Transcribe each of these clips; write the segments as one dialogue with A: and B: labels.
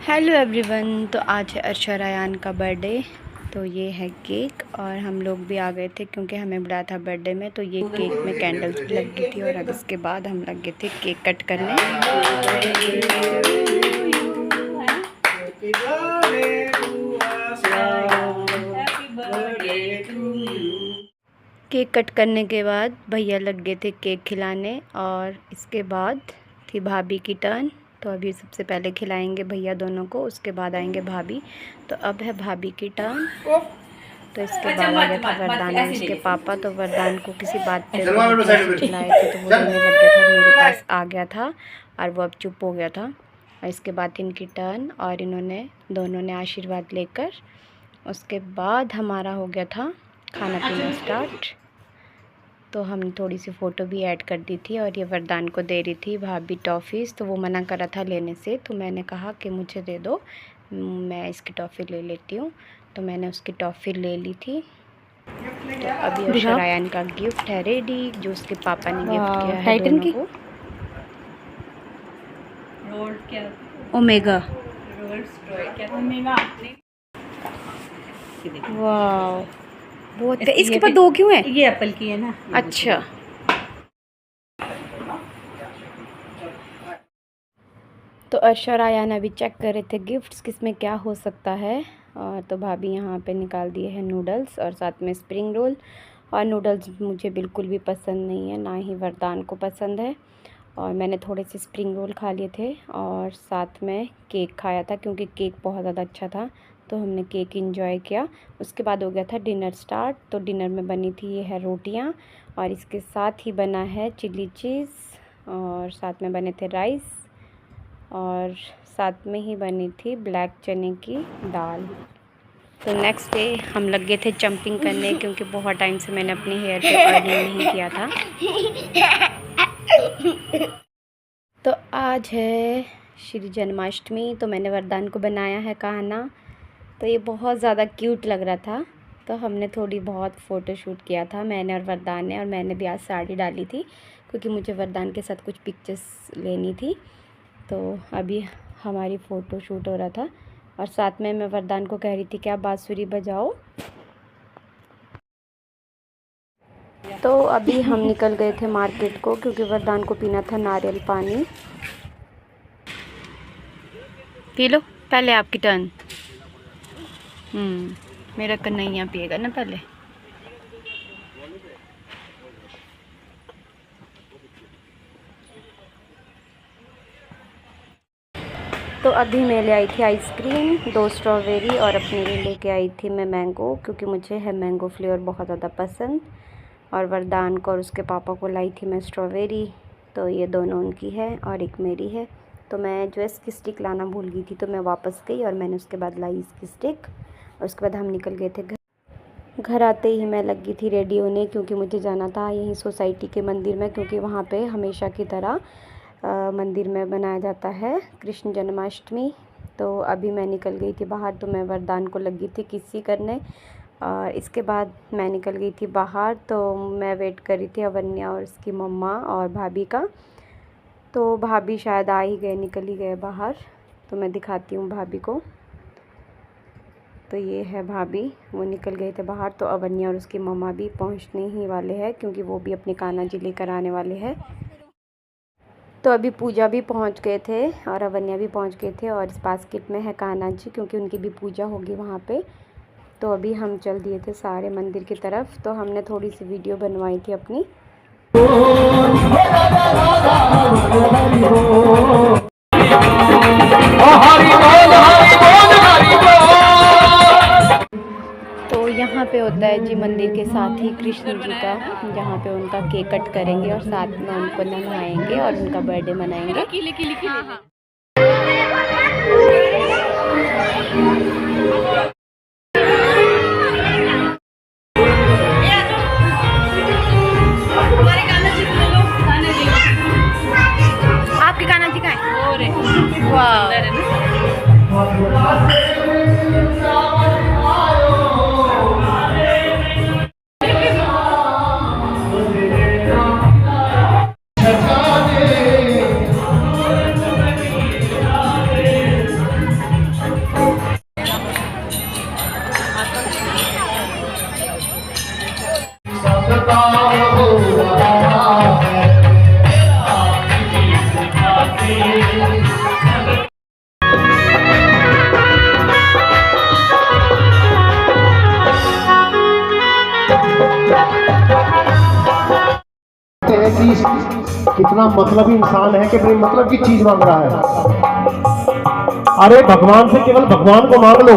A: Hello everyone. तो आज है अर्शा रायान का बर्थडे। तो ये है केक और हम लोग भी आ गए थे क्योंकि हमें बुलाया था बर्थडे में। तो ये केक में कैंडल्स भी लगी थी और अब इसके बाद हम लग गए थे केक कट करने। केक कट करने के बाद भैया लग गए थे केक खिलाने और इसके बाद थी भाभी की टर्न। तो अभी सबसे पहले खिलाएंगे भैया दोनों को, उसके बाद आएंगे भाभी। तो अब है भाभी की टर्न। तो इसके बाद आ गया था वरदान और उसके पापा। तो वरदान को किसी बात पे चिल्लाए थे तो वो रोने लग गया था और मेरे पास आ गया था और वो अब चुप हो गया था। और इसके बाद इनकी टर्न और इन्होंने दोनों ने आशीर्वाद लेकर उसके बाद हमारा हो गया था खाना पीना स्टार्ट। तो हमने थोड़ी सी फ़ोटो भी ऐड कर दी थी और ये वरदान को दे रही थी भाभी टॉफ़ीज़। तो वो मना कर रहा था लेने से, तो मैंने कहा कि मुझे दे दो, मैं इसकी टॉफ़ी ले लेती हूँ। तो मैंने उसकी टॉफ़ी ले ली थी। तो अभी अर्शा रायान का गिफ्ट है रेडी, जो उसके पापा ने गिफ्ट किया है दोनों को। ओमेगा वाह, बहुत इसके पास दो क्यों है?
B: ये एप्पल की है ना।
A: अच्छा, तो अर्शा रायान अभी चेक कर रहे थे गिफ्ट्स किसमें क्या हो सकता है। और तो भाभी यहाँ पे निकाल दिए हैं नूडल्स और साथ में स्प्रिंग रोल। और नूडल्स मुझे बिल्कुल भी पसंद नहीं है, ना ही वरदान को पसंद है। और मैंने थोड़े से स्प्रिंग रोल खा लिए थे और साथ में केक खाया था क्योंकि केक बहुत ज़्यादा अच्छा था। तो हमने केक एंजॉय किया। उसके बाद हो गया था डिनर स्टार्ट। तो डिनर में बनी थी ये है रोटियां और इसके साथ ही बना है चिली चीज़ और साथ में बने थे राइस और साथ में ही बनी थी ब्लैक चने की दाल। तो नेक्स्ट डे हम लग गए थे जंपिंग करने क्योंकि बहुत टाइम से मैंने अपने हेयर पे ऑयलिंग नहीं किया था। तो आज है श्री जन्माष्टमी। तो मैंने वरदान को बनाया है कहना। तो ये बहुत ज़्यादा क्यूट लग रहा था। तो हमने थोड़ी बहुत फ़ोटो शूट किया था, मैंने और वरदान ने। और मैंने भी आज साड़ी डाली थी क्योंकि मुझे वरदान के साथ कुछ पिक्चर्स लेनी थी। तो अभी हमारी फ़ोटो शूट हो रहा था और साथ में मैं वरदान को कह रही थी कि आप बांसुरी बजाओ। तो अभी हम निकल गए थे मार्केट को क्योंकि वरदान को पीना था नारियल पानी। पी लो, पहले आपकी टर्न। मेरा कन्हैया पिएगा ना पहले। तो अभी मैं ले आई थी आइसक्रीम, 2 स्ट्रॉबेरी और अपने लिए लेके आई थी मैं मैंगो क्योंकि मुझे है मैंगो फ्लेवर बहुत ज़्यादा पसंद। और वरदान को और उसके पापा को लाई थी मैं स्ट्रॉबेरी। तो ये दोनों उनकी है और एक मेरी है। तो मैं जो इसकी स्टिक लाना भूल गई थी तो मैं वापस गई और मैंने उसके बाद लाई इसकी स्टिक। और उसके बाद हम निकल गए थे घर आते ही मैं लगी थी रेडी होने क्योंकि मुझे जाना था यहीं सोसाइटी के मंदिर में क्योंकि वहाँ पे हमेशा की तरह मंदिर में बनाया जाता है कृष्ण जन्माष्टमी। तो अभी मैं निकल गई थी बाहर। तो मैं वरदान को लगी थी किसी करने और इसके बाद मैं निकल गई थी बाहर। तो मैं वेट कर रही थी अवन्या और उसकी मम्मा और भाभी का। तो भाभी शायद आ ही गए, निकल ही गए बाहर। तो मैं दिखाती हूँ भाभी को। तो ये है भाभी, वो निकल गए थे बाहर। तो अवन्या और उसकी मम्मा भी पहुंचने ही वाले हैं क्योंकि वो भी अपने कान्हा जी लेकर आने वाले हैं। तो अभी पूजा भी पहुंच गए थे और अवन्या भी पहुंच गए थे और इस बास्केट में है कान्हा जी क्योंकि उनकी भी पूजा होगी वहाँ पे। तो अभी हम चल दिए थे सारे मंदिर की तरफ। तो हमने थोड़ी सी वीडियो बनवाई थी अपनी। तो यहाँ पे होता है जी मंदिर के साथ ही कृष्ण जी का, जहाँ पे उनका केक कट करेंगे और साथ में उनको नहलाएंगे और उनका बर्थडे मनाएंगे। आपके कान्हा जी का है? वाह,
B: कितना मतलबी इंसान है कि अपनी मतलब की चीज मांग रहा है। अरे भगवान से केवल भगवान को मांग लो।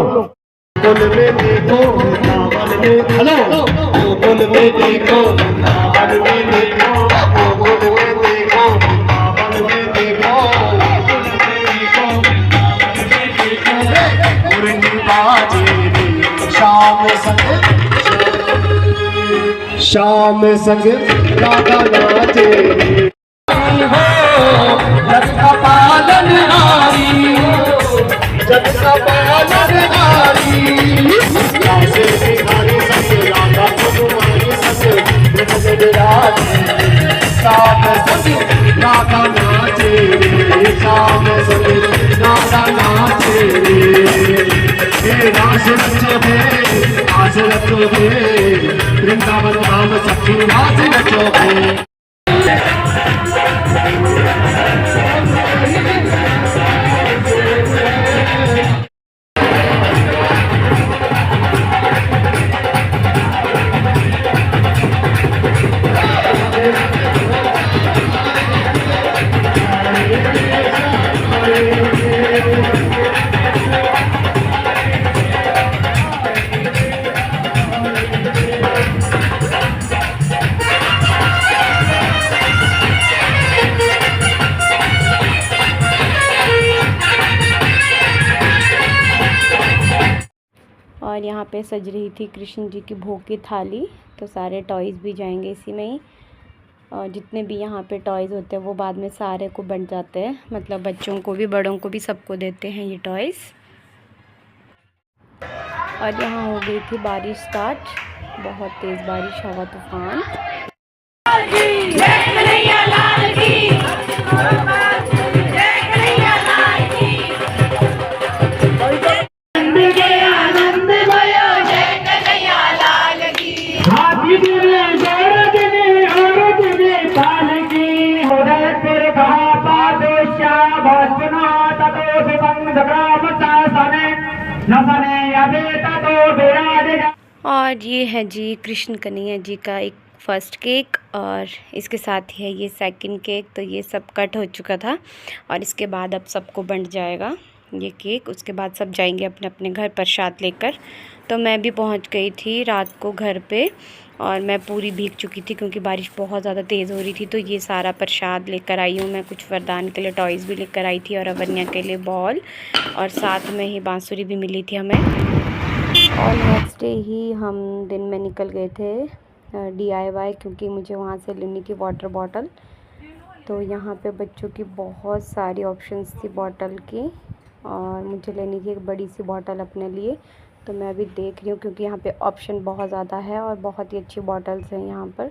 B: गोकुल में देखो वृंदावन में, हेलो गोकुल में देखो वृंदावन में देखो, गोकुल में देखो वृंदावन में देखो, मुरली बाजे श्याम संग, श्याम संग राधा नाचे, जग का पालनहारी, जग का पालनहारी, राधे बिहारी संग राधा कुमारी संग ब्रज बिराजी, श्याम संग राधा नाचे, श्याम संग राधा नाचे, रास रचोगे, रास रचोगे, वृंदावन धाम सखी रास रचोगे।
A: और यहाँ पे सज रही थी कृष्ण जी की भोग की थाली, तो सारे टॉयज़ भी जाएंगे इसी में ही। और जितने भी यहाँ पे टॉयज़ होते हैं वो बाद में सारे को बंट जाते हैं, मतलब बच्चों को भी बड़ों को भी सबको देते हैं ये टॉयज़। और यहाँ हो गई थी बारिश स्टार्ट, बहुत तेज़ बारिश, हवा तूफान। और ये है जी कृष्ण कन्हैया जी का एक फ़र्स्ट केक, और इसके साथ ही है ये सेकंड केक। तो ये सब कट हो चुका था और इसके बाद अब सबको बंट जाएगा ये केक। उसके बाद सब जाएंगे अपने अपने घर प्रसाद लेकर। तो मैं भी पहुंच गई थी रात को घर पे, और मैं पूरी भीग चुकी थी क्योंकि बारिश बहुत ज़्यादा तेज़ हो रही थी। तो ये सारा प्रसाद लेकर आई हूँ मैं, कुछ वरदान के लिए टॉयज़ भी लेकर आई थी और अवन्या के लिए बॉल, और साथ में ही बांसुरी भी मिली थी हमें। और नेक्स्ट डे ही हम दिन में निकल गए थे DIY, क्योंकि मुझे वहाँ से लेनी थी वाटर बॉटल। तो यहाँ पे बच्चों की बहुत सारी ऑप्शंस थी बॉटल की, और मुझे लेनी थी एक बड़ी सी बॉटल अपने लिए। तो मैं अभी देख रही हूँ क्योंकि यहाँ पे ऑप्शन बहुत ज़्यादा है और बहुत ही अच्छी बॉटल्स हैं यहाँ पर।